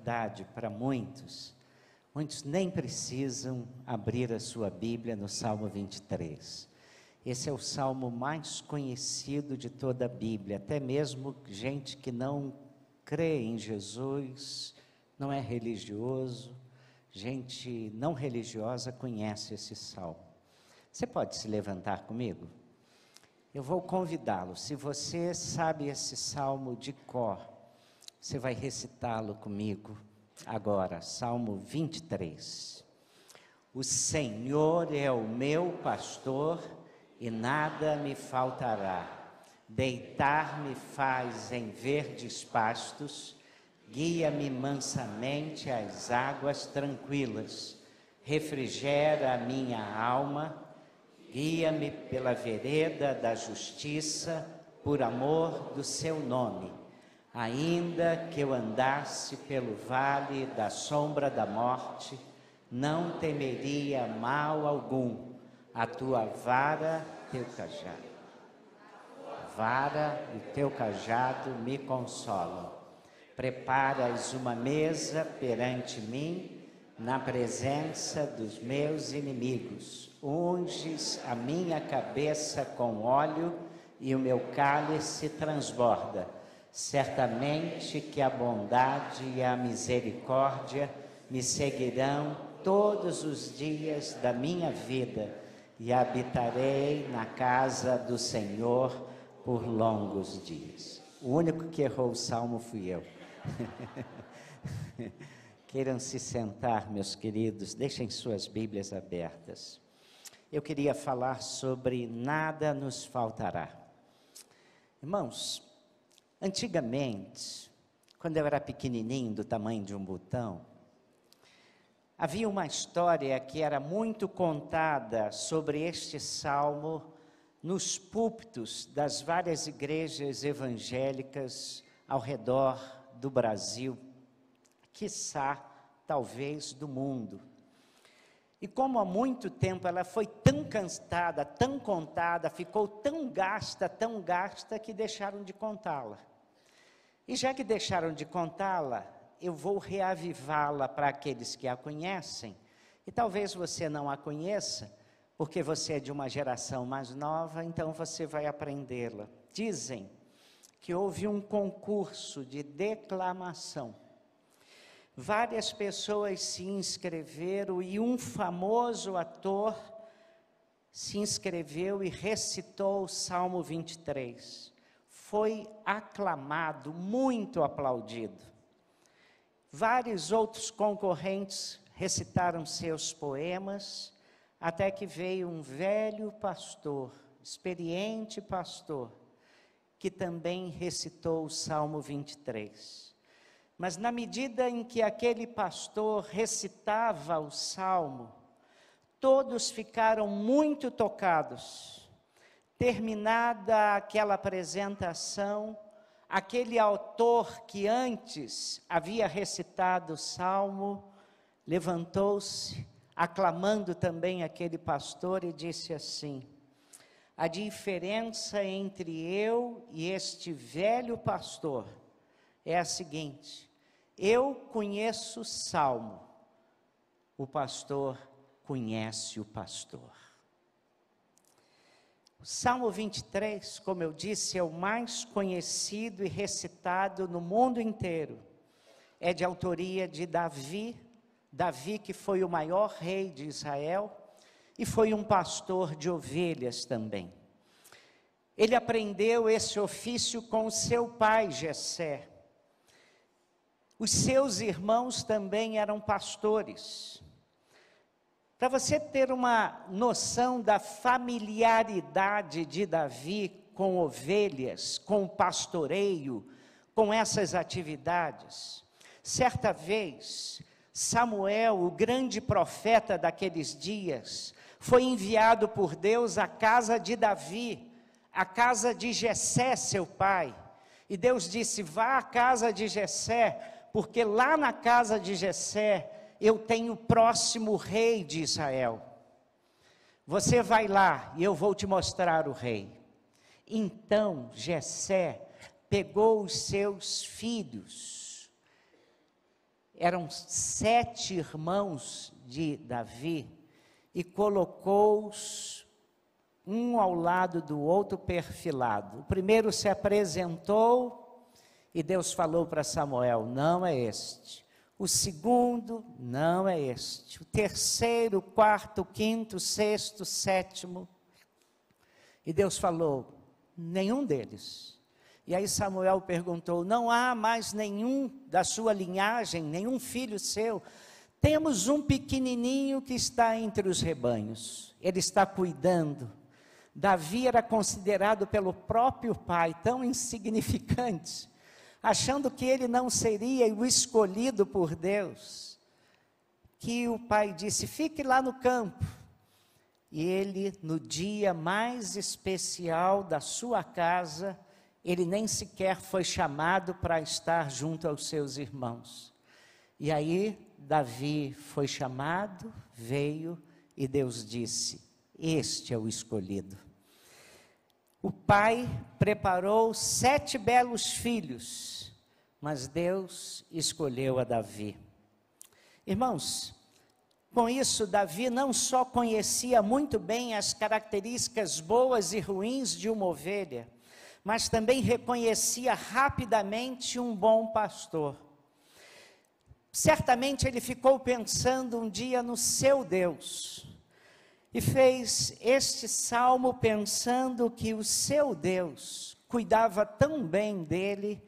verdade para muitos, muitos nem precisam abrir a sua Bíblia no Salmo 23. Esse é o salmo mais conhecido de toda a Bíblia, até mesmo gente que não crê em Jesus, não é religioso, gente não religiosa conhece esse salmo. Você pode se levantar comigo? Eu vou convidá-lo. Se você sabe esse salmo de cor, você vai recitá-lo comigo agora. Salmo 23. O Senhor é o meu pastor e nada me faltará. Deitar-me faz em verdes pastos, guia-me mansamente às águas tranquilas, refrigera a minha alma, guia-me pela vereda da justiça, por amor do seu nome. Ainda que eu andasse pelo vale da sombra da morte, não temeria mal algum, a tua vara, teu cajado. A vara e teu cajado me consolam. Preparas uma mesa perante mim, na presença dos meus inimigos. Unges a minha cabeça com óleo e o meu cálice transborda. Certamente que a bondade e a misericórdia me seguirão todos os dias da minha vida e habitarei na casa do Senhor por longos dias. O único que errou o salmo fui eu. Queiram se sentar, meus queridos, deixem suas Bíblias abertas. Eu queria falar sobre nada nos faltará. Irmãos, antigamente, quando eu era pequenininho, do tamanho de um botão, havia uma história que era muito contada sobre este salmo nos púlpitos das várias igrejas evangélicas ao redor do Brasil, quiçá, talvez, do mundo. E como há muito tempo ela foi tão cantada, tão contada, ficou tão gasta, que deixaram de contá-la. E já que deixaram de contá-la, eu vou reavivá-la para aqueles que a conhecem, e talvez você não a conheça, porque você é de uma geração mais nova, então você vai aprendê-la. Dizem que houve um concurso de declamação. Várias pessoas se inscreveram e um famoso ator se inscreveu e recitou o Salmo 23. Foi aclamado, muito aplaudido. Vários outros concorrentes recitaram seus poemas, até que veio um velho pastor, experiente pastor, que também recitou o Salmo 23. Mas na medida em que aquele pastor recitava o Salmo, todos ficaram muito tocados. Terminada aquela apresentação, aquele autor que antes havia recitado o Salmo, levantou-se, aclamando também aquele pastor e disse assim: a diferença entre eu e este velho pastor é a seguinte: eu conheço o Salmo, o pastor conhece o pastor. O Salmo 23, como eu disse, é o mais conhecido e recitado no mundo inteiro. É de autoria de Davi, que foi o maior rei de Israel e foi um pastor de ovelhas também. Ele aprendeu esse ofício com o seu pai Jessé. Os seus irmãos também eram pastores. Para você ter uma noção da familiaridade de Davi com ovelhas, com pastoreio, com essas atividades, certa vez, Samuel, o grande profeta daqueles dias, foi enviado por Deus à casa de Davi, à casa de Jessé, seu pai. E Deus disse: vá à casa de Jessé, porque lá na casa de Jessé eu tenho o próximo rei de Israel. Você vai lá e eu vou te mostrar o rei. Então Jessé pegou os seus filhos eram 7 irmãos de Davi, e colocou-os um ao lado do outro perfilado. O primeiro se apresentou e Deus falou para Samuel: não é este. O segundo, não é este. O terceiro, o quarto, o quinto, o sexto, o sétimo. E Deus falou: nenhum deles. E aí Samuel perguntou: não há mais nenhum da sua linhagem, nenhum filho seu? Temos um pequenininho que está entre os rebanhos, ele está cuidando. Davi era considerado pelo próprio pai tão insignificante, achando que ele não seria o escolhido por Deus, que o pai disse: fique lá no campo. E ele, no dia mais especial da sua casa, ele nem sequer foi chamado para estar junto aos seus irmãos. E aí Davi foi chamado, veio, e Deus disse: este é o escolhido. O pai preparou 7 belos filhos, mas Deus escolheu a Davi. Irmãos, com isso Davi não só conhecia muito bem as características boas e ruins de uma ovelha, mas também reconhecia rapidamente um bom pastor. Certamente ele ficou pensando um dia no seu Deus, e fez este salmo pensando que o seu Deus cuidava tão bem dele,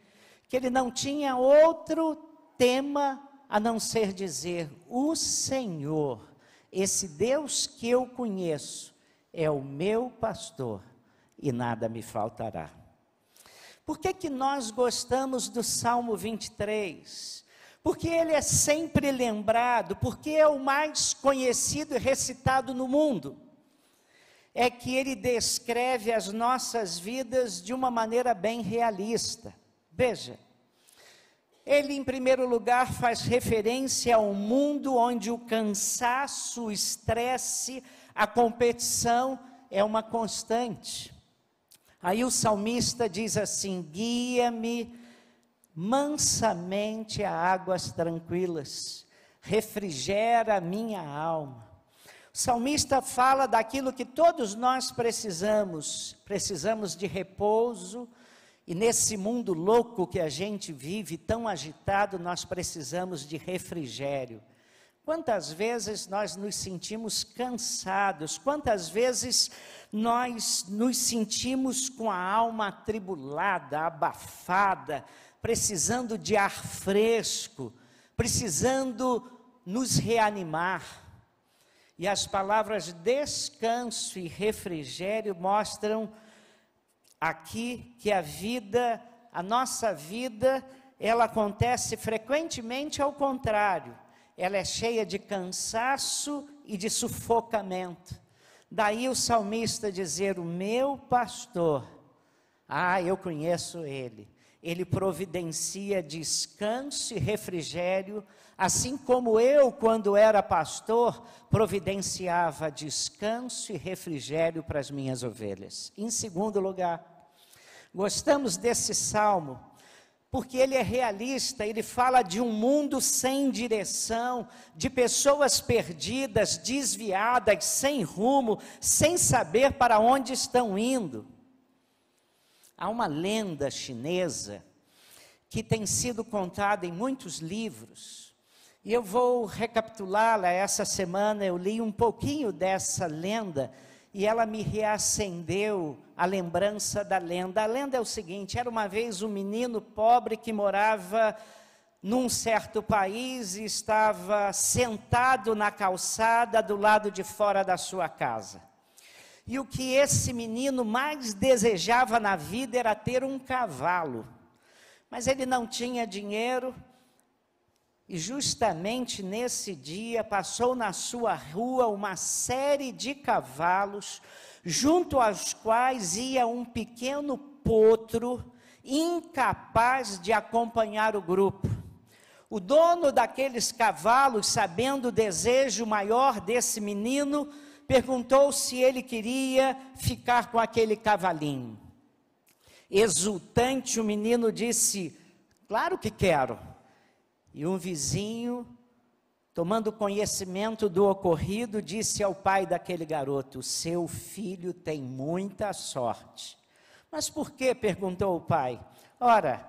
que ele não tinha outro tema a não ser dizer: o Senhor, esse Deus que eu conheço, é o meu pastor, e nada me faltará. Por que nós gostamos do Salmo 23? Porque ele é sempre lembrado, porque é o mais conhecido e recitado no mundo. É que ele descreve as nossas vidas de uma maneira bem realista. Veja, ele em primeiro lugar faz referência ao mundo onde o cansaço, o estresse, a competição é uma constante. Aí o salmista diz assim: guia-me mansamente a águas tranquilas, refrigera a minha alma. O salmista fala daquilo que todos nós precisamos de repouso, e nesse mundo louco que a gente vive, tão agitado, nós precisamos de refrigério. Quantas vezes nós nos sentimos cansados, quantas vezes nós nos sentimos com a alma atribulada, abafada, precisando de ar fresco, precisando nos reanimar. E as palavras descanso e refrigério mostram aqui que a vida, a nossa vida, ela acontece frequentemente ao contrário. Ela é cheia de cansaço e de sufocamento. Daí o salmista dizer: o meu pastor, eu conheço ele. Ele providencia descanso e refrigério, assim como eu, quando era pastor, providenciava descanso e refrigério para as minhas ovelhas. Em segundo lugar, gostamos desse salmo, porque ele é realista, ele fala de um mundo sem direção, de pessoas perdidas, desviadas, sem rumo, sem saber para onde estão indo. Há uma lenda chinesa que tem sido contada em muitos livros, e eu vou recapitulá-la. Essa semana eu li um pouquinho dessa lenda, e ela me reacendeu a lembrança da lenda. A lenda é o seguinte: era uma vez um menino pobre que morava num certo país e estava sentado na calçada do lado de fora da sua casa. E o que esse menino mais desejava na vida era ter um cavalo. Mas ele não tinha dinheiro, e justamente nesse dia passou na sua rua uma série de cavalos, junto aos quais ia um pequeno potro, incapaz de acompanhar o grupo. O dono daqueles cavalos, sabendo o desejo maior desse menino, perguntou se ele queria ficar com aquele cavalinho. Exultante, o menino disse: claro que quero. E um vizinho, tomando conhecimento do ocorrido, disse ao pai daquele garoto: seu filho tem muita sorte. Mas por quê? Perguntou o pai. Ora,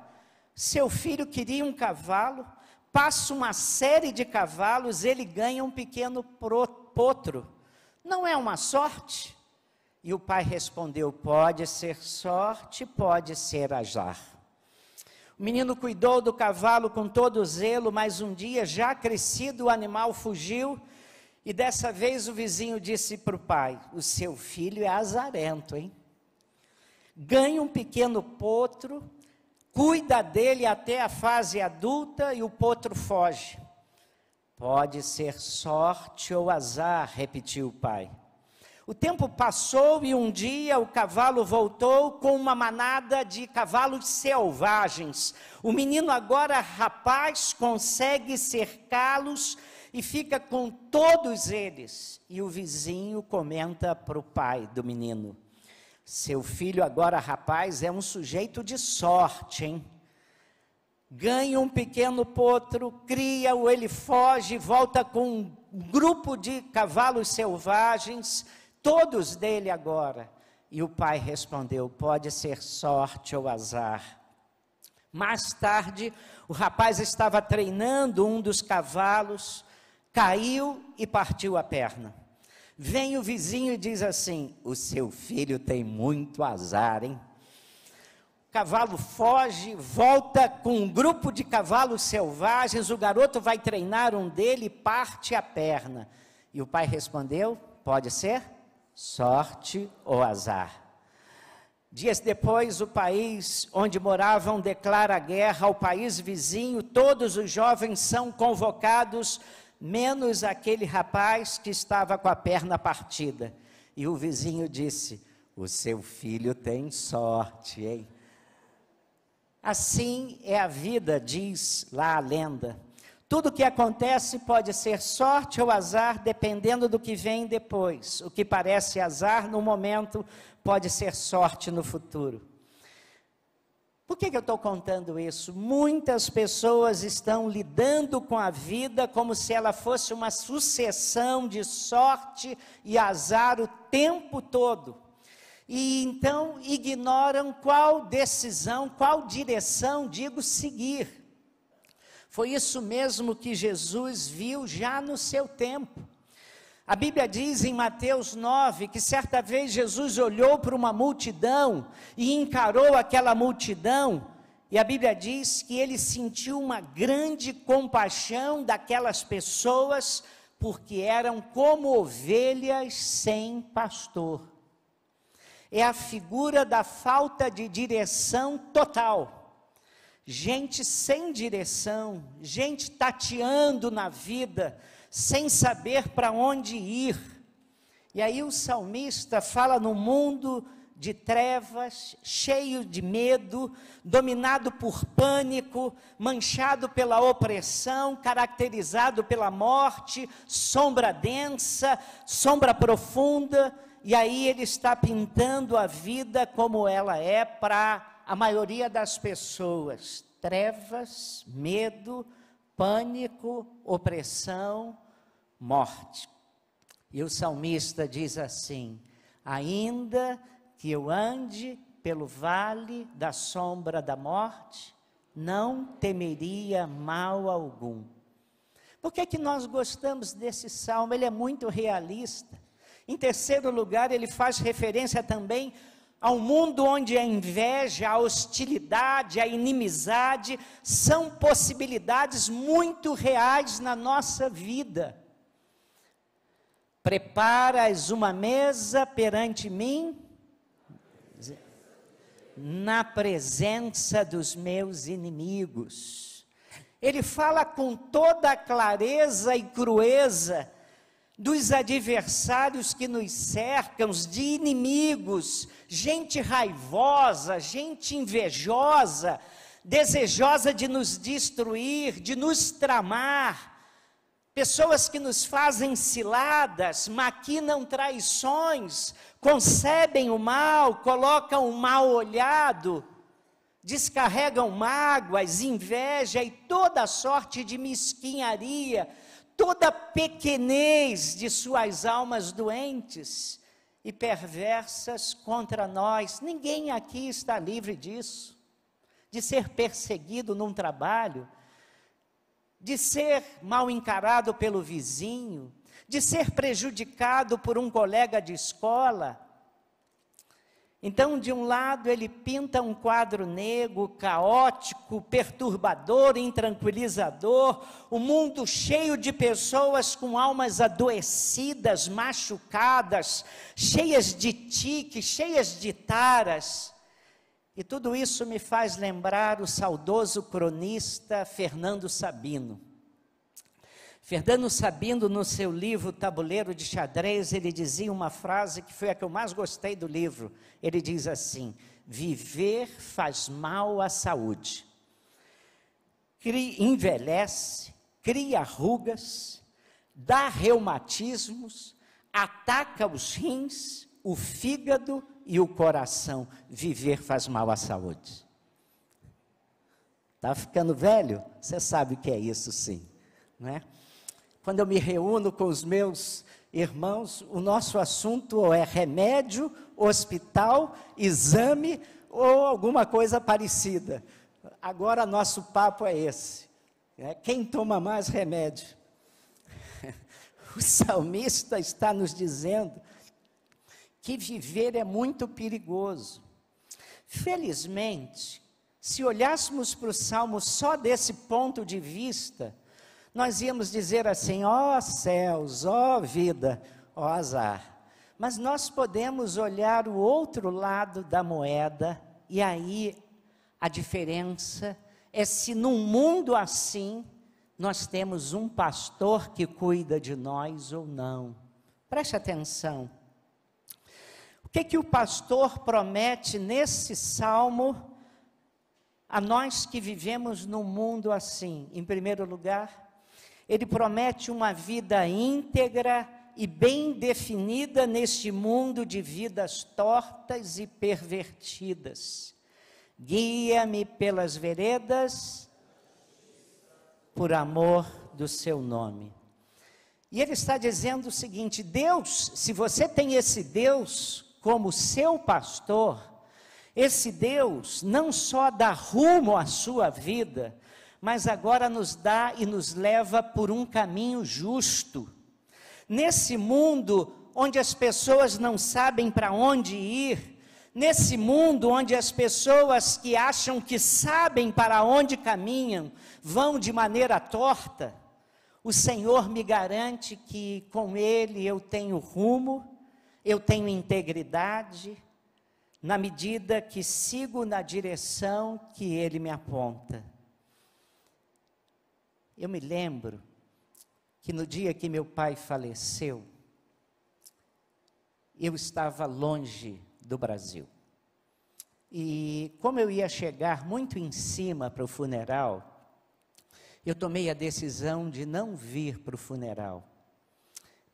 seu filho queria um cavalo, passa uma série de cavalos, ele ganha um pequeno potro. Não é uma sorte? E o pai respondeu: pode ser sorte, pode ser azar. O menino cuidou do cavalo com todo zelo, mas um dia, já crescido, o animal fugiu, e dessa vez o vizinho disse para o pai: o seu filho é azarento, hein? Ganha um pequeno potro, cuida dele até a fase adulta e o potro foge. Pode ser sorte ou azar, repetiu o pai. O tempo passou e um dia o cavalo voltou com uma manada de cavalos selvagens. O menino, agora rapaz, consegue cercá-los e fica com todos eles. E o vizinho comenta para o pai do menino: seu filho, agora rapaz, é um sujeito de sorte, hein? Ganha um pequeno potro, cria-o, ele foge, volta com um grupo de cavalos selvagens, todos dele agora. E o pai respondeu: pode ser sorte ou azar. Mais tarde, o rapaz estava treinando um dos cavalos, caiu e partiu a perna. Vem o vizinho e diz assim: o seu filho tem muito azar, hein? O cavalo foge, volta com um grupo de cavalos selvagens, o garoto vai treinar um dele e parte a perna. E o pai respondeu: pode ser sorte ou azar. Dias depois, o país onde moravam declara guerra ao país vizinho, todos os jovens são convocados, menos aquele rapaz que estava com a perna partida. E o vizinho disse: o seu filho tem sorte, hein? Assim é a vida, diz lá a lenda. Tudo que acontece pode ser sorte ou azar, dependendo do que vem depois. O que parece azar no momento pode ser sorte no futuro. Por que eu estou contando isso? Muitas pessoas estão lidando com a vida como se ela fosse uma sucessão de sorte e azar o tempo todo. E então ignoram qual decisão, qual direção, seguir. Foi isso mesmo que Jesus viu já no seu tempo. A Bíblia diz em Mateus 9, que certa vez Jesus olhou para uma multidão e encarou aquela multidão, e a Bíblia diz que ele sentiu uma grande compaixão daquelas pessoas, porque eram como ovelhas sem pastor. É a figura da falta de direção total. Gente sem direção, gente tateando na vida, sem saber para onde ir. E aí o salmista fala no mundo de trevas, cheio de medo, dominado por pânico, manchado pela opressão, caracterizado pela morte, sombra densa, sombra profunda. E aí ele está pintando a vida como ela é para a maioria das pessoas: trevas, medo, pânico, opressão, morte. E o salmista diz assim: ainda que eu ande pelo vale da sombra da morte, não temeria mal algum. Por que que nós gostamos desse salmo? Ele é muito realista. Em terceiro lugar, ele faz referência também ao mundo onde a inveja, a hostilidade, a inimizade são possibilidades muito reais na nossa vida. Preparas uma mesa perante mim, na presença dos meus inimigos. Ele fala com toda a clareza e crueza dos adversários que nos cercam, de inimigos, gente raivosa, gente invejosa, desejosa de nos destruir, de nos tramar, pessoas que nos fazem ciladas, maquinam traições, concebem o mal, colocam o mal olhado, descarregam mágoas, inveja e toda sorte de mesquinharia, toda pequenez de suas almas doentes e perversas contra nós. Ninguém aqui está livre disso, de ser perseguido num trabalho, de ser mal encarado pelo vizinho, de ser prejudicado por um colega de escola. Então, de um lado, ele pinta um quadro negro, caótico, perturbador, intranquilizador, um mundo cheio de pessoas com almas adoecidas, machucadas, cheias de tique, cheias de taras. E tudo isso me faz lembrar o saudoso cronista Fernando Sabino. Fernando Sabino, no seu livro Tabuleiro de Xadrez, ele dizia uma frase que foi a que eu mais gostei do livro. Ele diz assim: viver faz mal à saúde, envelhece, cria rugas, dá reumatismos, ataca os rins, o fígado e o coração. Viver faz mal à saúde. Está ficando velho? Você sabe o que é isso, sim, não é? Quando eu me reúno com os meus irmãos, o nosso assunto ou é remédio, hospital, exame ou alguma coisa parecida. Agora nosso papo é esse, né? Quem toma mais remédio? O salmista está nos dizendo que viver é muito perigoso. Felizmente, se olhássemos para o Salmo só desse ponto de vista, nós íamos dizer assim: ó céus, ó vida, ó azar. Mas nós podemos olhar o outro lado da moeda, e aí a diferença é se num mundo assim, nós temos um pastor que cuida de nós ou não. Preste atenção. O que o pastor promete nesse salmo a nós que vivemos num mundo assim? Em primeiro lugar, ele promete uma vida íntegra e bem definida neste mundo de vidas tortas e pervertidas. Guia-me pelas veredas, por amor do seu nome. E ele está dizendo o seguinte: Deus, se você tem esse Deus como seu pastor, esse Deus não só dá rumo à sua vida, mas agora nos dá e nos leva por um caminho justo. Nesse mundo onde as pessoas não sabem para onde ir, nesse mundo onde as pessoas que acham que sabem para onde caminham, vão de maneira torta, o Senhor me garante que com Ele eu tenho rumo, eu tenho integridade, na medida que sigo na direção que Ele me aponta. Eu me lembro que no dia que meu pai faleceu, eu estava longe do Brasil. E como eu ia chegar muito em cima para o funeral, eu tomei a decisão de não vir para o funeral.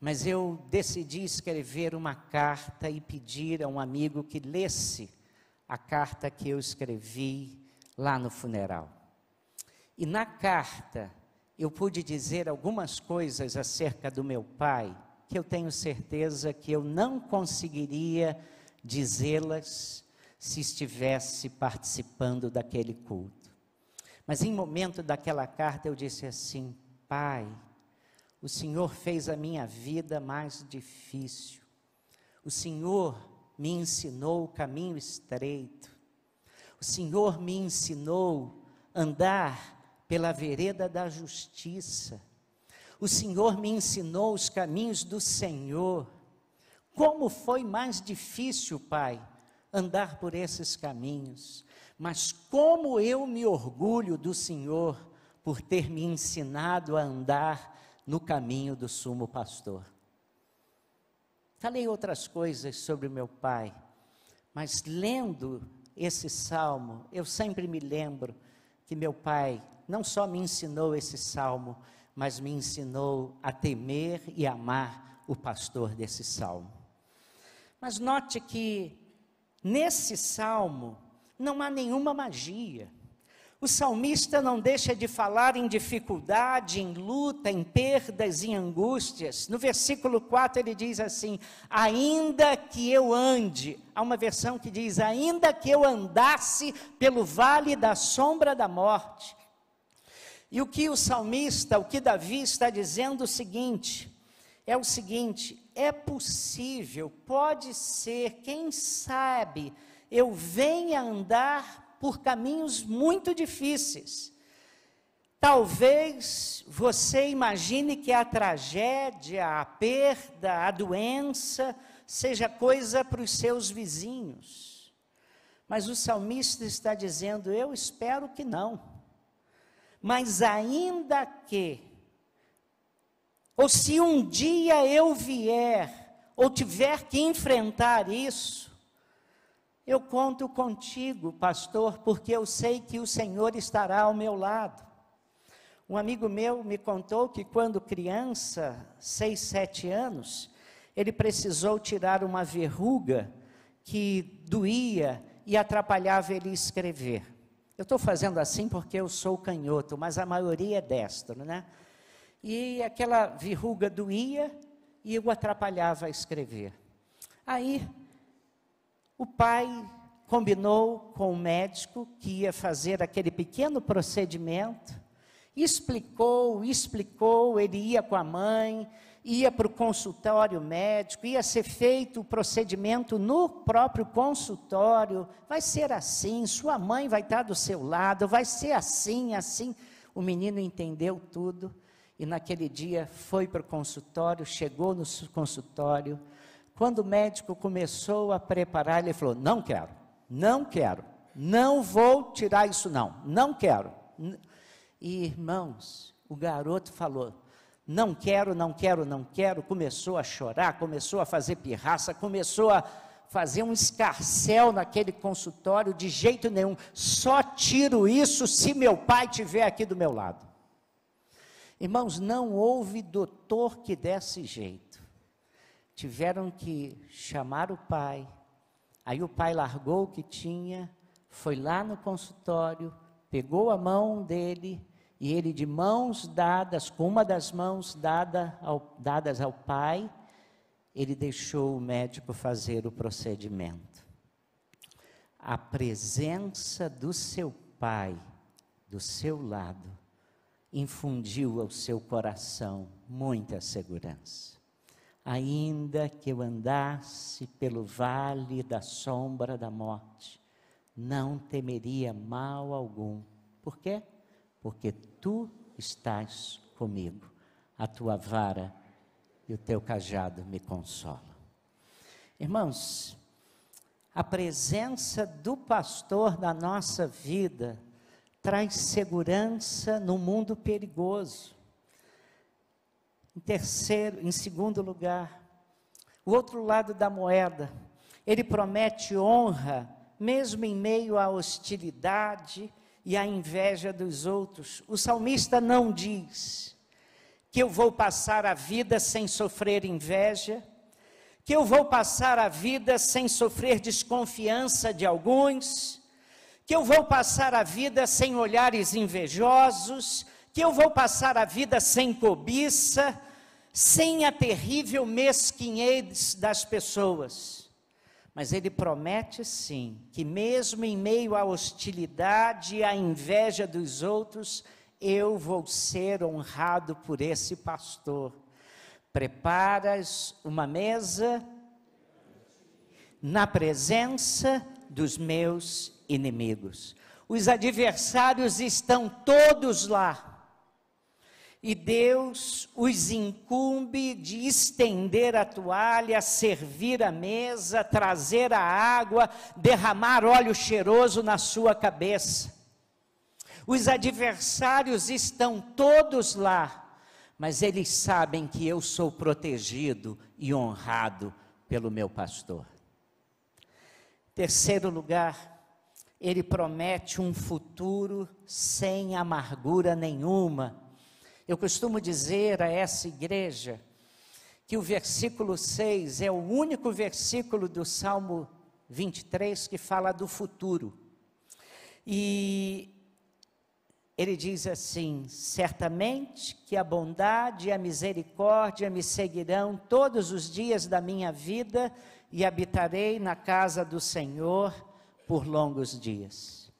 Mas eu decidi escrever uma carta e pedir a um amigo que lesse a carta que eu escrevi lá no funeral. E na carta, eu pude dizer algumas coisas acerca do meu pai, que eu tenho certeza que eu não conseguiria dizê-las se estivesse participando daquele culto. Mas em momento daquela carta eu disse assim: Pai, o Senhor fez a minha vida mais difícil. O Senhor me ensinou o caminho estreito. O Senhor me ensinou a andar pela vereda da justiça. O Senhor me ensinou os caminhos do Senhor. Como foi mais difícil, Pai, andar por esses caminhos. Mas como eu me orgulho do Senhor por ter me ensinado a andar no caminho do sumo pastor. Falei outras coisas sobre meu pai, mas lendo esse salmo, eu sempre me lembro que meu pai não só me ensinou esse salmo, mas me ensinou a temer e amar o pastor desse salmo. Mas note que nesse salmo, Não há nenhuma magia. O salmista não deixa de falar em dificuldade, em luta, em perdas, em angústias. No versículo 4 ele diz assim: ainda que eu ande, há uma versão que diz, ainda que eu andasse pelo vale da sombra da morte. E o que o salmista, o que Davi está dizendo é o seguinte, é possível, pode ser, quem sabe, eu venha andar por caminhos muito difíceis. Talvez você imagine que a tragédia, a perda, a doença, seja coisa para os seus vizinhos. Mas o salmista está dizendo, eu espero que não. Mas ainda que, ou se um dia eu vier, ou tiver que enfrentar isso, eu conto contigo, pastor, porque eu sei que o Senhor estará ao meu lado. Um amigo meu me contou que quando criança, 6, 7 anos, ele precisou tirar uma verruga que doía e atrapalhava ele escrever. Eu estou fazendo assim porque eu sou canhoto, mas a maioria é destro, né? E aquela verruga doía e o atrapalhava a escrever. Aí, o pai combinou com o médico que ia fazer aquele pequeno procedimento, explicou, ele ia com a mãe, ia para o consultório médico, ia ser feito o procedimento no próprio consultório, vai ser assim, sua mãe vai estar do seu lado, vai ser assim, assim. O menino entendeu tudo e naquele dia foi para o consultório, chegou no consultório. Quando o médico começou a preparar, ele falou, não quero, não vou tirar isso não quero. E irmãos, o garoto falou, não quero, começou a chorar, começou a fazer pirraça, começou a fazer um escarcéu naquele consultório, de jeito nenhum, só tiro isso se meu pai estiver aqui do meu lado. Irmãos, não houve doutor que desse jeito. Tiveram que chamar o pai, aí o pai largou o que tinha, foi lá no consultório, pegou a mão dele, e ele de mãos dadas, com uma das mãos dadas ao pai, ele deixou o médico fazer o procedimento. A presença do seu pai, do seu lado, infundiu ao seu coração muita segurança. Ainda que eu andasse pelo vale da sombra da morte, não temeria mal algum. Por quê? Porque tu estás comigo, a tua vara e o teu cajado me consolam. Irmãos, a presença do pastor na nossa vida traz segurança no mundo perigoso. Em segundo lugar, o outro lado da moeda, ele promete honra, mesmo em meio à hostilidade e à inveja dos outros. O salmista não diz que eu vou passar a vida sem sofrer inveja, que eu vou passar a vida sem sofrer desconfiança de alguns, que eu vou passar a vida sem olhares invejosos, que eu vou passar a vida sem cobiça, sem a terrível mesquinhez das pessoas. Mas ele promete sim, que mesmo em meio à hostilidade e à inveja dos outros, eu vou ser honrado por esse pastor. Preparas uma mesa na presença dos meus inimigos. Os adversários estão todos lá. E Deus os incumbe de estender a toalha, servir a mesa, trazer a água, derramar óleo cheiroso na sua cabeça. Os adversários estão todos lá, mas eles sabem que eu sou protegido e honrado pelo meu pastor. Terceiro lugar, ele promete um futuro sem amargura nenhuma. Eu costumo dizer a essa igreja que o versículo 6 é o único versículo do Salmo 23 que fala do futuro. E ele diz assim: certamente que a bondade e a misericórdia me seguirão todos os dias da minha vida e habitarei na casa do Senhor por longos dias.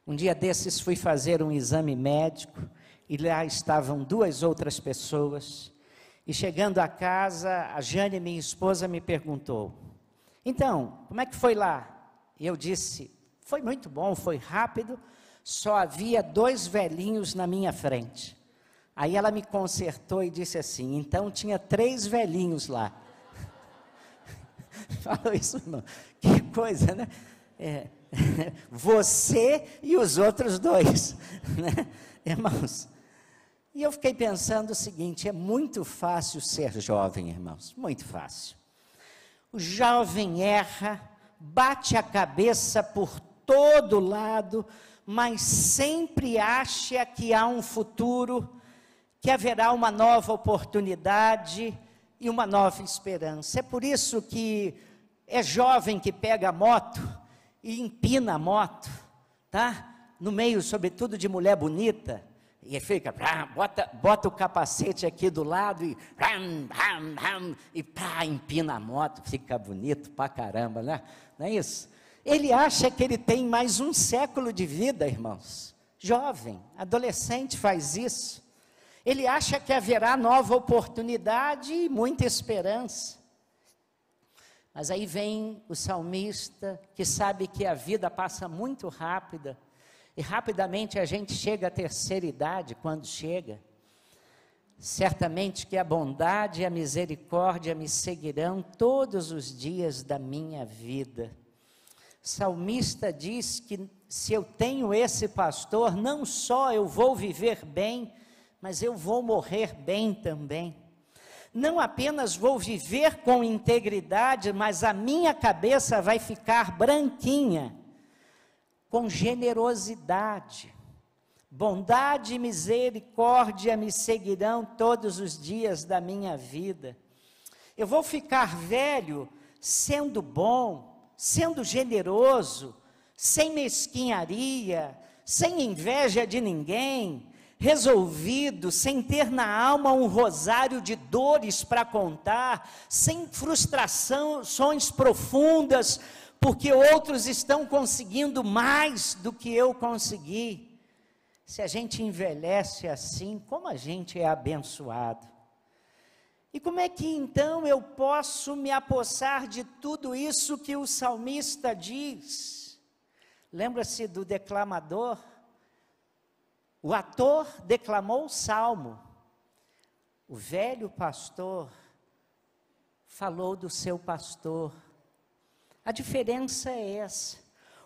Um dia desses fui fazer um exame médico e lá estavam 2 outras pessoas. E chegando a casa, a Jane, minha esposa, me perguntou: então, como é que foi lá? E eu disse: foi muito bom, foi rápido, só havia 2 velhinhos na minha frente. Aí ela me consertou e disse assim: então tinha 3 velhinhos lá. Falou isso, irmão. Que coisa, né? Você e os outros 2, né? Irmãos, e eu fiquei pensando o seguinte: é muito fácil ser jovem, irmãos, muito fácil. O jovem erra, bate a cabeça por todo lado, mas sempre acha que há um futuro, que haverá uma nova oportunidade e uma nova esperança. É por isso que é jovem que pega a moto e empina a moto, tá? No meio, sobretudo, de mulher bonita, e fica, bota o capacete aqui do lado e pá, empina a moto, fica bonito pra caramba, né? Não é isso? Ele acha que ele tem mais um século de vida, irmãos. Jovem, adolescente faz isso. Ele acha que haverá nova oportunidade e muita esperança. Mas aí vem o salmista, que sabe que a vida passa muito rápida, e rapidamente a gente chega à terceira idade, quando chega. Certamente que a bondade e a misericórdia me seguirão todos os dias da minha vida. O salmista diz que se eu tenho esse pastor, não só eu vou viver bem, mas eu vou morrer bem também. Não apenas vou viver com integridade, mas a minha cabeça vai ficar branquinha, com generosidade. Bondade e misericórdia me seguirão todos os dias da minha vida. Eu vou ficar velho sendo bom, sendo generoso, sem mesquinharia, sem inveja de ninguém, resolvido, sem ter na alma um rosário de dores para contar, sem frustrações profundas, porque outros estão conseguindo mais do que eu consegui. Se a gente envelhece assim, como a gente é abençoado. E como é que então eu posso me apossar de tudo isso que o salmista diz? Lembra-se do declamador? O ator declamou o salmo. O velho pastor falou do seu pastor. A diferença é essa.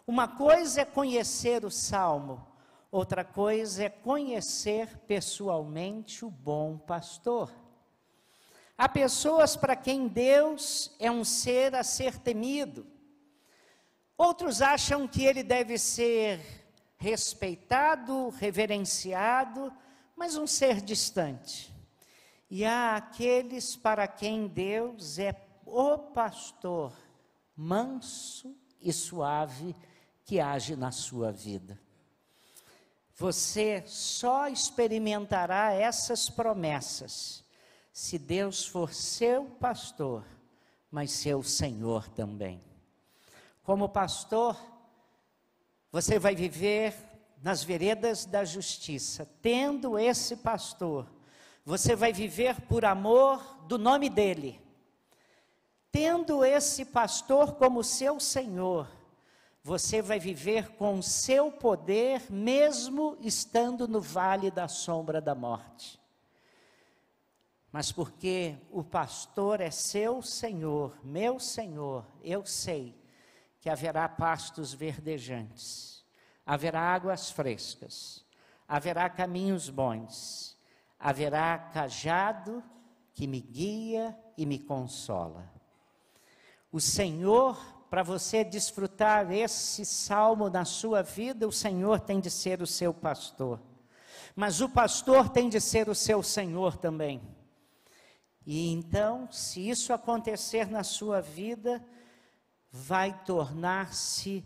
Uma coisa é conhecer o salmo, outra coisa é conhecer pessoalmente o bom pastor. Há pessoas para quem Deus é um ser a ser temido. Outros acham que ele deve ser respeitado, reverenciado, mas um ser distante. E há aqueles para quem Deus é o pastor, manso e suave, que age na sua vida. Você só experimentará essas promessas se Deus for seu pastor, mas seu Senhor também. Como pastor, você vai viver nas veredas da justiça. Tendo esse pastor, você vai viver por amor do nome dele. Tendo esse pastor como seu Senhor, você vai viver com o seu poder, mesmo estando no vale da sombra da morte. Mas porque o pastor é seu Senhor, meu Senhor, eu sei que haverá pastos verdejantes, haverá águas frescas, haverá caminhos bons, haverá cajado que me guia e me consola. O Senhor, para você desfrutar esse salmo na sua vida, o Senhor tem de ser o seu pastor. Mas o pastor tem de ser o seu Senhor também. E então, se isso acontecer na sua vida, vai tornar-se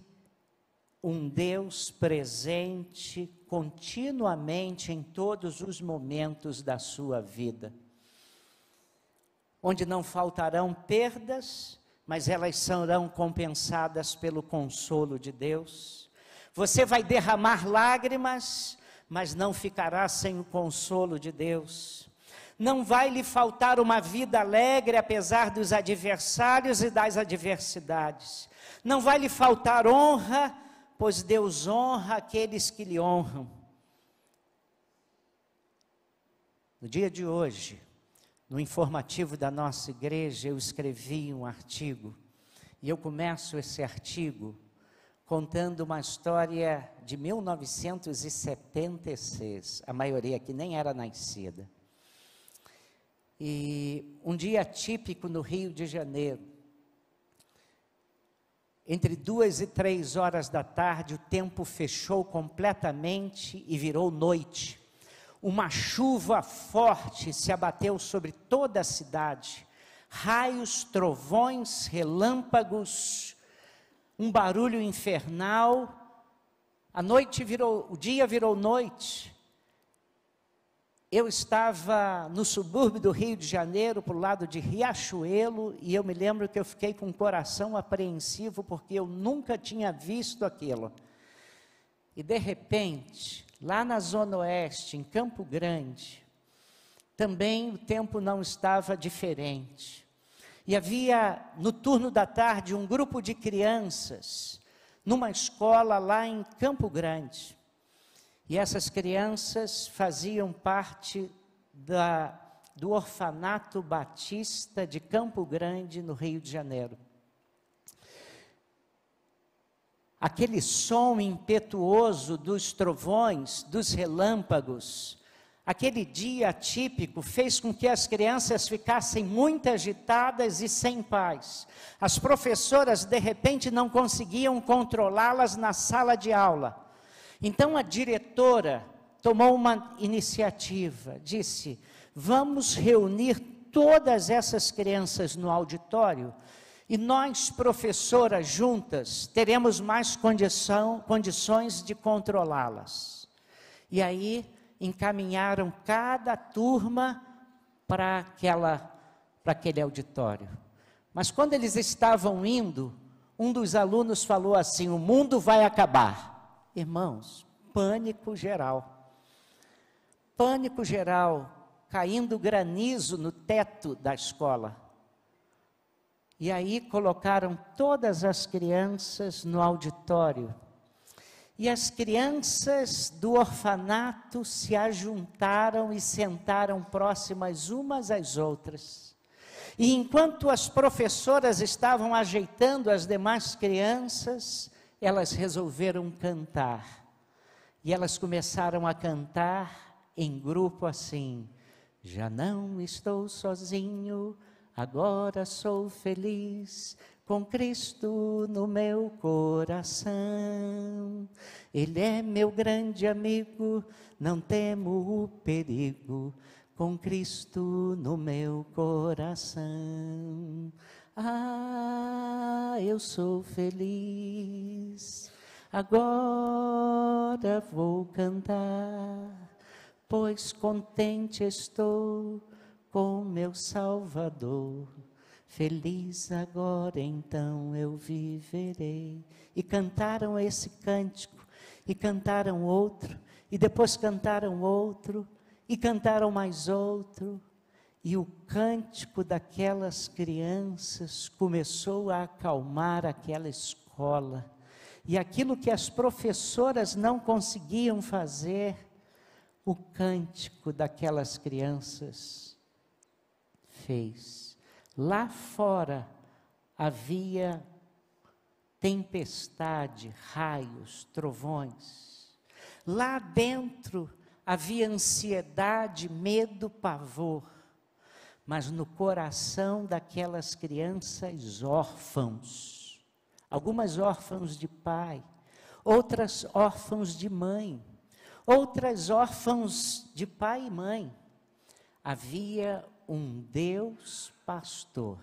um Deus presente continuamente em todos os momentos da sua vida, onde não faltarão perdas, mas elas serão compensadas pelo consolo de Deus. Você vai derramar lágrimas, mas não ficará sem o consolo de Deus. Não vai lhe faltar uma vida alegre, apesar dos adversários e das adversidades. Não vai lhe faltar honra, pois Deus honra aqueles que lhe honram. No dia de hoje, no informativo da nossa igreja, eu escrevi um artigo, e eu começo esse artigo contando uma história de 1976, a maioria aqui nem era nascida. E um dia típico no Rio de Janeiro, entre 2 e 3 horas da tarde, o tempo fechou completamente e virou noite. Uma chuva forte se abateu sobre toda a cidade. Raios, trovões, relâmpagos, um barulho infernal. O dia virou noite. Eu estava no subúrbio do Rio de Janeiro, para o lado de Riachuelo, e eu me lembro que eu fiquei com o coração apreensivo, porque eu nunca tinha visto aquilo. E de repente, lá na Zona Oeste, em Campo Grande, também o tempo não estava diferente. E havia, no turno da tarde, um grupo de crianças, numa escola lá em Campo Grande. E essas crianças faziam parte do Orfanato Batista de Campo Grande, no Rio de Janeiro. Aquele som impetuoso dos trovões, dos relâmpagos, aquele dia atípico fez com que as crianças ficassem muito agitadas e sem paz. As professoras, de repente, não conseguiam controlá-las na sala de aula. Então a diretora tomou uma iniciativa, disse: vamos reunir todas essas crianças no auditório e nós, professoras juntas, teremos mais condições de controlá-las. E aí encaminharam cada turma para aquele auditório. Mas quando eles estavam indo, um dos alunos falou assim: o mundo vai acabar. Irmãos, pânico geral, caindo granizo no teto da escola. E aí colocaram todas as crianças no auditório. E as crianças do orfanato se ajuntaram e sentaram próximas umas às outras. E enquanto as professoras estavam ajeitando as demais crianças, elas resolveram cantar. E elas começaram a cantar em grupo assim: já não estou sozinho, agora sou feliz, com Cristo no meu coração. Ele é meu grande amigo, não temo o perigo, com Cristo no meu coração. Ah, eu sou feliz, agora vou cantar, pois contente estou com meu Salvador. Feliz agora então eu viverei. E cantaram esse cântico, e cantaram outro, e depois cantaram outro, e cantaram mais outro. E o cântico daquelas crianças começou a acalmar aquela escola. E aquilo que as professoras não conseguiam fazer, o cântico daquelas crianças fez. Lá fora havia tempestade, raios, trovões. Lá dentro havia ansiedade, medo, pavor. Mas no coração daquelas crianças órfãos, algumas órfãos de pai, outras órfãos de mãe, outras órfãos de pai e mãe, havia um Deus pastor,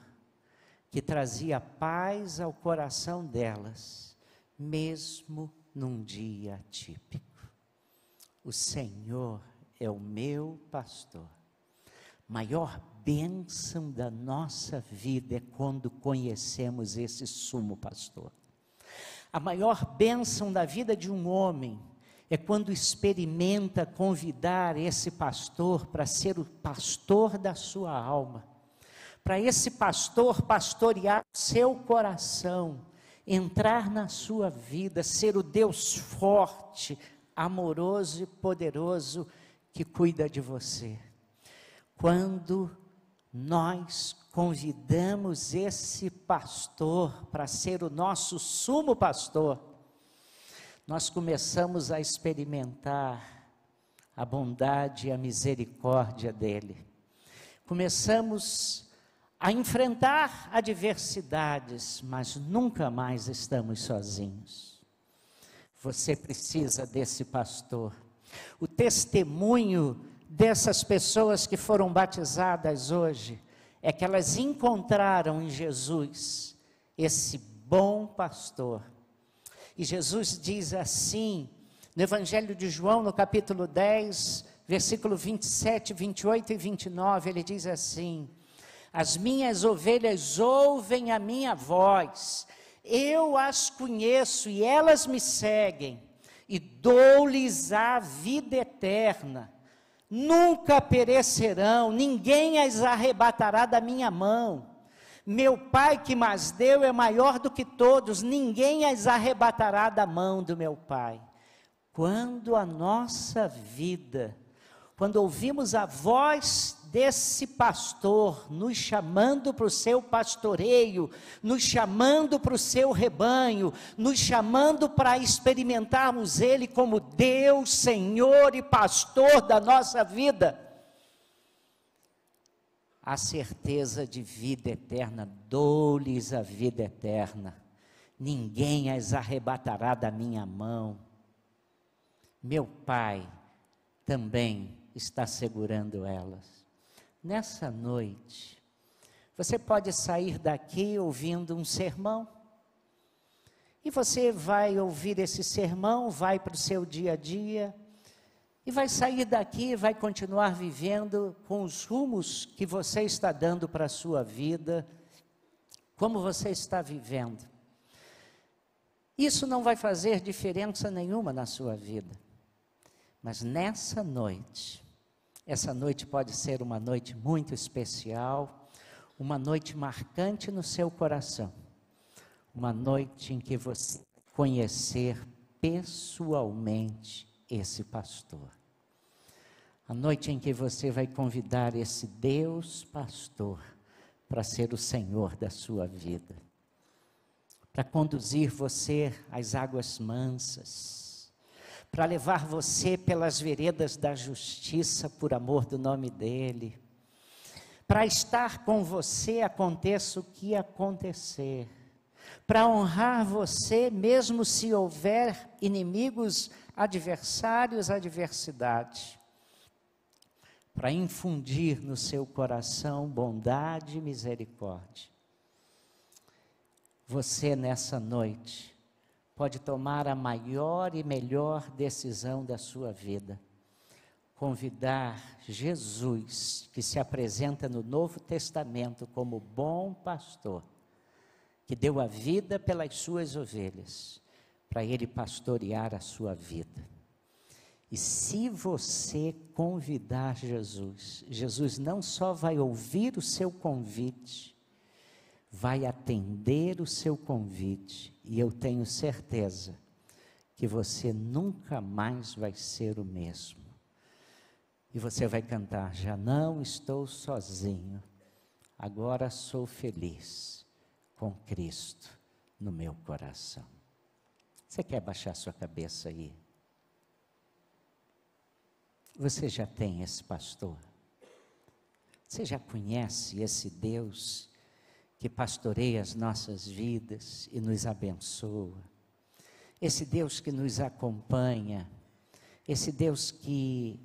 que trazia paz ao coração delas, mesmo num dia atípico. O Senhor é o meu pastor. Maior bênção da nossa vida é quando conhecemos esse sumo pastor. A maior bênção da vida de um homem é quando experimenta convidar esse pastor para ser o pastor da sua alma, para esse pastor pastorear seu coração, entrar na sua vida, ser o Deus forte, amoroso e poderoso que cuida de você. Quando nós convidamos esse pastor para ser o nosso sumo pastor, nós começamos a experimentar a bondade e a misericórdia dele. Começamos a enfrentar adversidades, mas nunca mais estamos sozinhos. Você precisa desse pastor. O testemunho dessas pessoas que foram batizadas hoje é que elas encontraram em Jesus esse bom pastor. E Jesus diz assim, no Evangelho de João, no capítulo 10, versículo 27, 28 e 29, ele diz assim: as minhas ovelhas ouvem a minha voz, eu as conheço e elas me seguem, e dou-lhes a vida eterna. Nunca perecerão, ninguém as arrebatará da minha mão. Meu Pai que mas deu é maior do que todos, ninguém as arrebatará da mão do meu Pai. Quando a nossa vida, quando ouvimos a voz desse pastor, nos chamando para o seu pastoreio, nos chamando para o seu rebanho, nos chamando para experimentarmos Ele como Deus, Senhor e pastor da nossa vida, a certeza de vida eterna, dou-lhes a vida eterna, ninguém as arrebatará da minha mão. Meu Pai também está segurando elas. Nessa noite, você pode sair daqui ouvindo um sermão, e você vai ouvir esse sermão, vai para o seu dia a dia, e vai sair daqui, vai continuar vivendo com os rumos que você está dando para a sua vida, como você está vivendo. Isso não vai fazer diferença nenhuma na sua vida. Mas nessa noite, essa noite pode ser uma noite muito especial, uma noite marcante no seu coração, uma noite em que você vai conhecer pessoalmente esse pastor. A noite em que você vai convidar esse Deus pastor para ser o Senhor da sua vida, para conduzir você às águas mansas, para levar você pelas veredas da justiça por amor do nome dEle, para estar com você aconteça o que acontecer, para honrar você mesmo se houver inimigos, adversários, adversidade, para infundir no seu coração bondade e misericórdia. Você nessa noite pode tomar a maior e melhor decisão da sua vida, convidar Jesus, que se apresenta no Novo Testamento como bom pastor, que deu a vida pelas suas ovelhas, para Ele pastorear a sua vida. E se você convidar Jesus, Jesus não só vai ouvir o seu convite, vai atender o seu convite, e eu tenho certeza que você nunca mais vai ser o mesmo. E você vai cantar: já não estou sozinho, agora sou feliz com Cristo no meu coração. Você quer baixar sua cabeça aí? Você já tem esse pastor? Você já conhece esse Deus que pastoreia as nossas vidas e nos abençoa? Esse Deus que nos acompanha, esse Deus que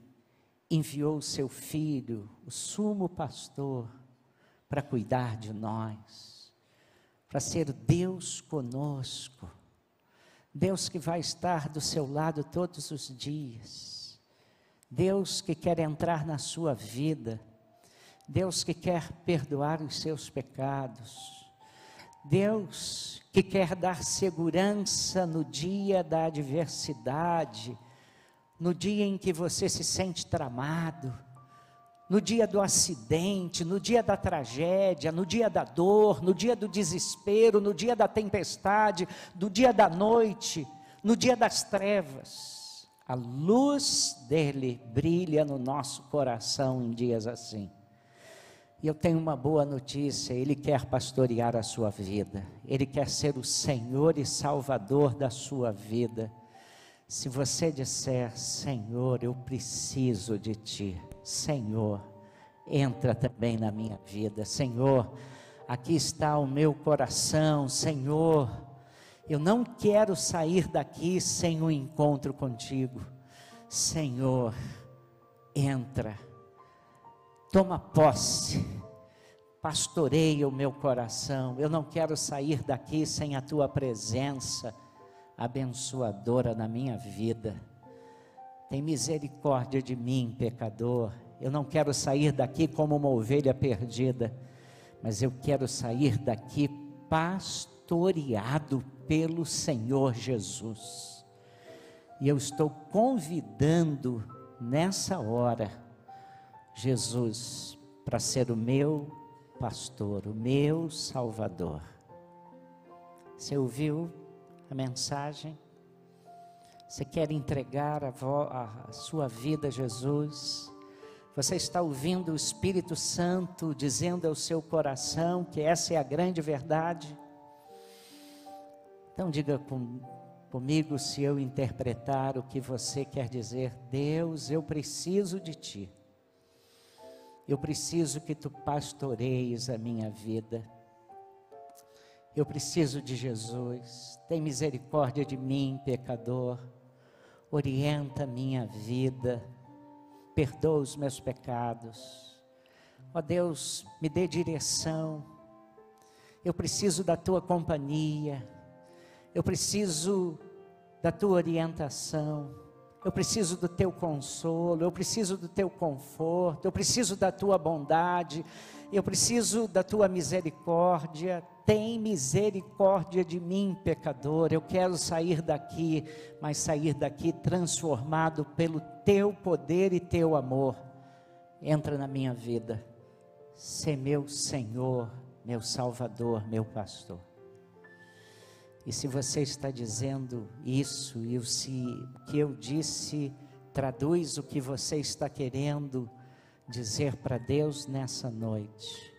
enviou o seu Filho, o sumo pastor, para cuidar de nós, para ser Deus conosco. Deus que vai estar do seu lado todos os dias, Deus que quer entrar na sua vida, Deus que quer perdoar os seus pecados, Deus que quer dar segurança no dia da adversidade, no dia em que você se sente tramado, no dia do acidente, no dia da tragédia, no dia da dor, no dia do desespero, no dia da tempestade, no dia da noite, no dia das trevas. A luz dele brilha no nosso coração em dias assim. E eu tenho uma boa notícia, Ele quer pastorear a sua vida, Ele quer ser o Senhor e Salvador da sua vida. Se você disser, Senhor, eu preciso de Ti, Senhor, entra também na minha vida, Senhor, aqui está o meu coração, Senhor, eu não quero sair daqui sem um encontro contigo, Senhor, entra, toma posse, pastoreia o meu coração, eu não quero sair daqui sem a Tua presença abençoadora na minha vida. Tem misericórdia de mim, pecador. Eu não quero sair daqui como uma ovelha perdida, mas eu quero sair daqui pastoreado pelo Senhor Jesus. E eu estou convidando nessa hora Jesus para ser o meu pastor, o meu Salvador. Você ouviu a mensagem? Você quer entregar a sua vida a Jesus? Você está ouvindo o Espírito Santo dizendo ao seu coração que essa é a grande verdade? Então diga comigo se eu interpretar o que você quer dizer. Deus, eu preciso de Ti. Eu preciso que Tu pastoreies a minha vida. Eu preciso de Jesus. Tem misericórdia de mim, pecador. Orienta a minha vida. Perdoa os meus pecados. Ó Deus, me dê direção. Eu preciso da Tua companhia. Eu preciso da Tua orientação. Eu preciso do Teu consolo. Eu preciso do Teu conforto. Eu preciso da Tua bondade. Eu preciso da Tua misericórdia. Tem misericórdia de mim, pecador. Eu quero sair daqui, mas sair daqui transformado pelo Teu poder e Teu amor. Entra na minha vida. Sê meu Senhor, meu Salvador, meu pastor. E se você está dizendo isso, e se o que eu disse traduz o que você está querendo dizer para Deus nessa noite,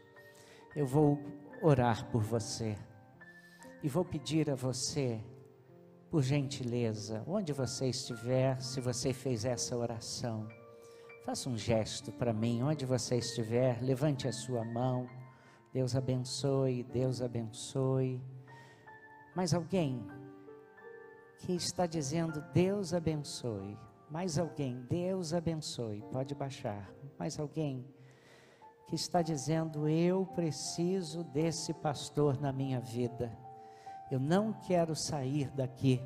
eu vou orar por você, e vou pedir a você, por gentileza, onde você estiver, se você fez essa oração, faça um gesto para mim, onde você estiver, levante a sua mão. Deus abençoe, Deus abençoe. Mais alguém que está dizendo Deus abençoe? Mais alguém, Deus abençoe, pode baixar. Mais alguém que está dizendo eu preciso desse pastor na minha vida, eu não quero sair daqui.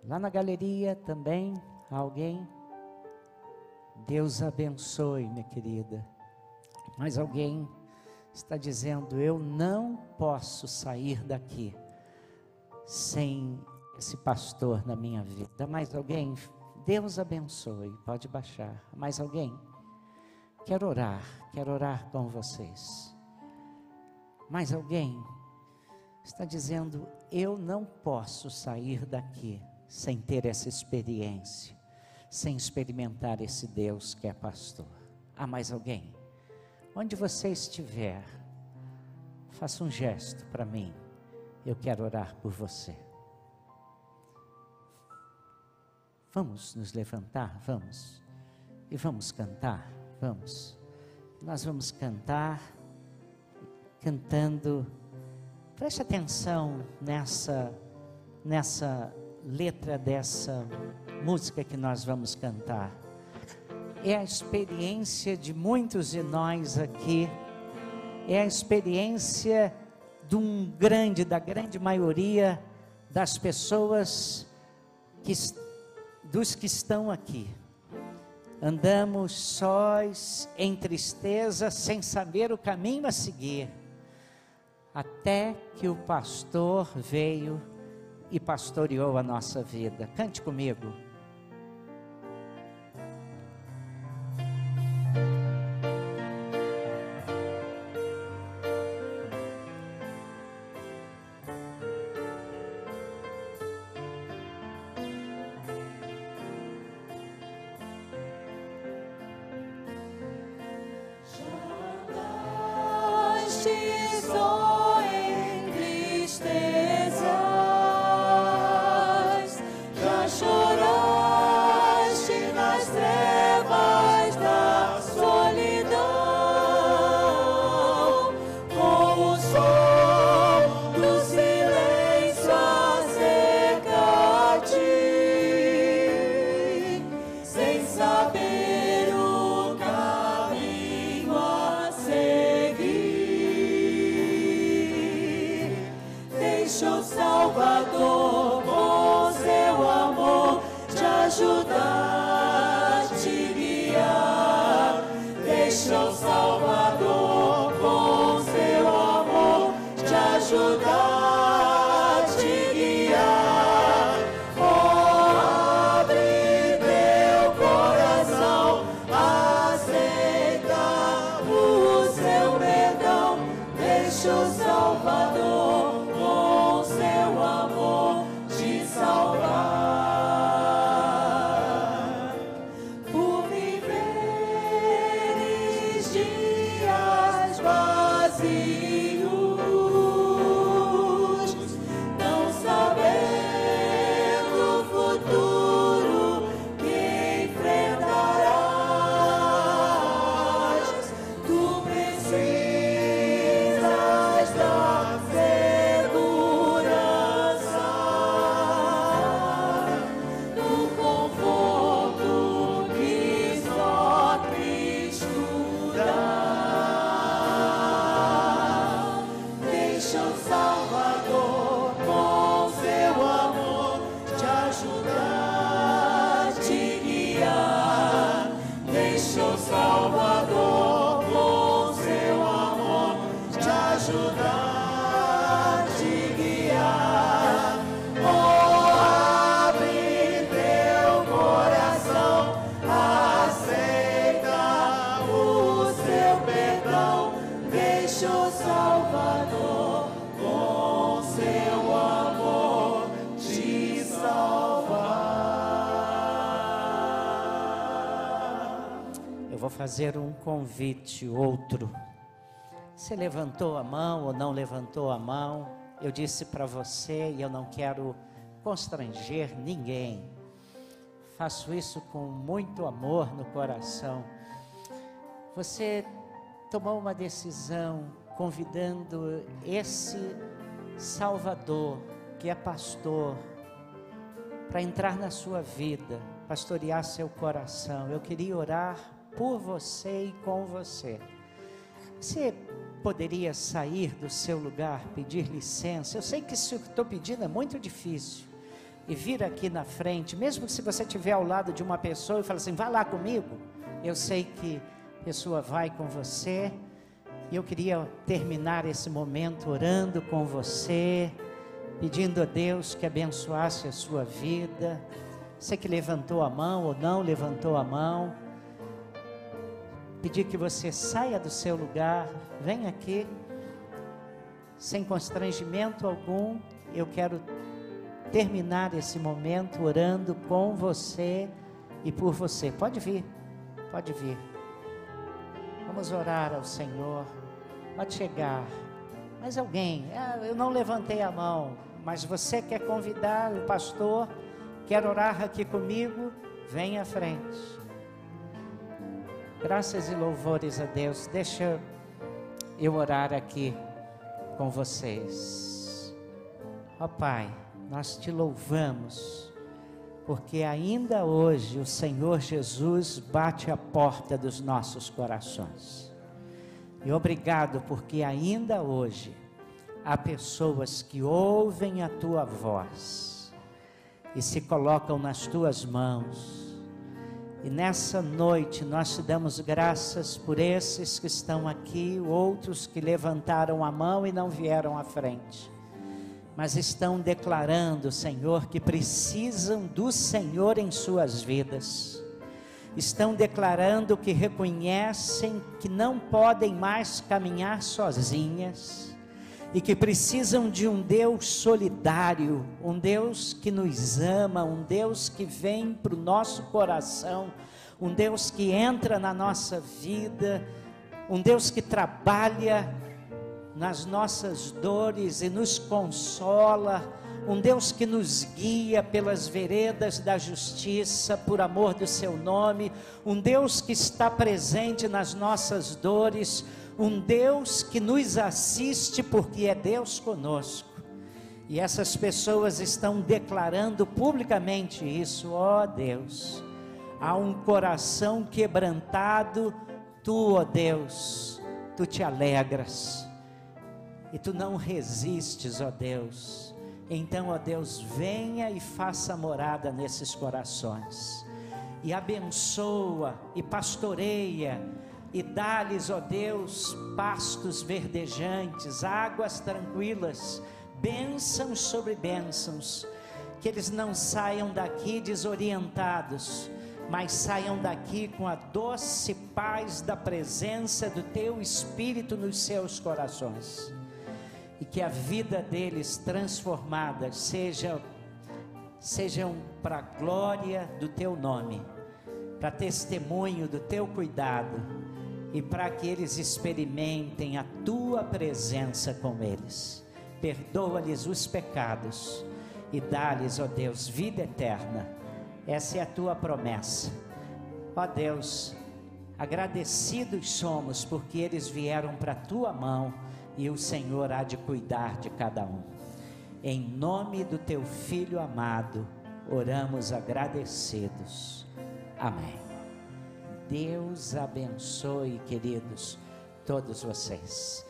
Lá na galeria também, alguém? Deus abençoe, minha querida. Mais alguém está dizendo eu não posso sair daqui sem esse pastor na minha vida. Mais alguém? Deus abençoe, pode baixar. Mais alguém? Quero orar com vocês. Mais alguém está dizendo eu não posso sair daqui sem ter essa experiência, sem experimentar esse Deus que é pastor. Há mais alguém? Onde você estiver, faça um gesto para mim, eu quero orar por você. Vamos nos levantar, vamos, e vamos cantar, vamos. Nós vamos cantar, cantando, preste atenção nessa letra dessa música que nós vamos cantar. É a experiência de muitos de nós aqui, é a experiência da grande maioria das pessoas, dos que estão aqui. Andamos sós, em tristeza, sem saber o caminho a seguir, até que o pastor veio e pastoreou a nossa vida. Cante comigo. Fazer um convite, outro. Você levantou a mão ou não levantou a mão? Eu disse para você, e eu não quero constranger ninguém. Faço isso com muito amor no coração. Você tomou uma decisão convidando esse Salvador, que é pastor, para entrar na sua vida, pastorear seu coração. Eu queria orar por você e com você. Você poderia sair do seu lugar, pedir licença? Eu sei que isso que estou pedindo é muito difícil, e vir aqui na frente, mesmo se você estiver ao lado de uma pessoa e falar assim, vai lá comigo, eu sei que a pessoa vai com você, e eu queria terminar esse momento orando com você, pedindo a Deus que abençoasse a sua vida. Você que levantou a mão ou não levantou a mão, pedir que você saia do seu lugar, venha aqui, sem constrangimento algum. Eu quero terminar esse momento orando com você e por você. Pode vir, pode vir. Vamos orar ao Senhor. Pode chegar. Mas alguém, eu não levantei a mão, mas você quer convidar o pastor, quer orar aqui comigo, venha à frente. Graças e louvores a Deus. Deixa eu orar aqui com vocês. Ó Pai, nós te louvamos, porque ainda hoje o Senhor Jesus bate a porta dos nossos corações. E obrigado, porque ainda hoje há pessoas que ouvem a tua voz e se colocam nas tuas mãos. E nessa noite nós te damos graças por esses que estão aqui, outros que levantaram a mão e não vieram à frente, mas estão declarando, Senhor, que precisam do Senhor em suas vidas. Estão declarando que reconhecem que não podem mais caminhar sozinhas e que precisam de um Deus solidário, um Deus que nos ama, um Deus que vem para o nosso coração, um Deus que entra na nossa vida, um Deus que trabalha nas nossas dores e nos consola, um Deus que nos guia pelas veredas da justiça, por amor do seu nome, um Deus que está presente nas nossas dores, um Deus que nos assiste porque é Deus conosco. E essas pessoas estão declarando publicamente isso. Ó Deus, há um coração quebrantado, tu, ó Deus, tu te alegras e tu não resistes, ó Deus. Então, ó Deus, venha e faça morada nesses corações, e abençoa, e pastoreia, e dá-lhes, ó Deus, pastos verdejantes, águas tranquilas, bênçãos sobre bênçãos, que eles não saiam daqui desorientados, mas saiam daqui com a doce paz da presença do Teu Espírito nos seus corações. E que a vida deles transformada sejam para a glória do Teu nome, para testemunho do Teu cuidado, e para que eles experimentem a Tua presença com eles. Perdoa-lhes os pecados e dá-lhes, ó Deus, vida eterna. Essa é a Tua promessa. Ó Deus, agradecidos somos porque eles vieram para a Tua mão, e o Senhor há de cuidar de cada um. Em nome do Teu Filho amado, oramos agradecidos. Amém. Deus abençoe, queridos, todos vocês.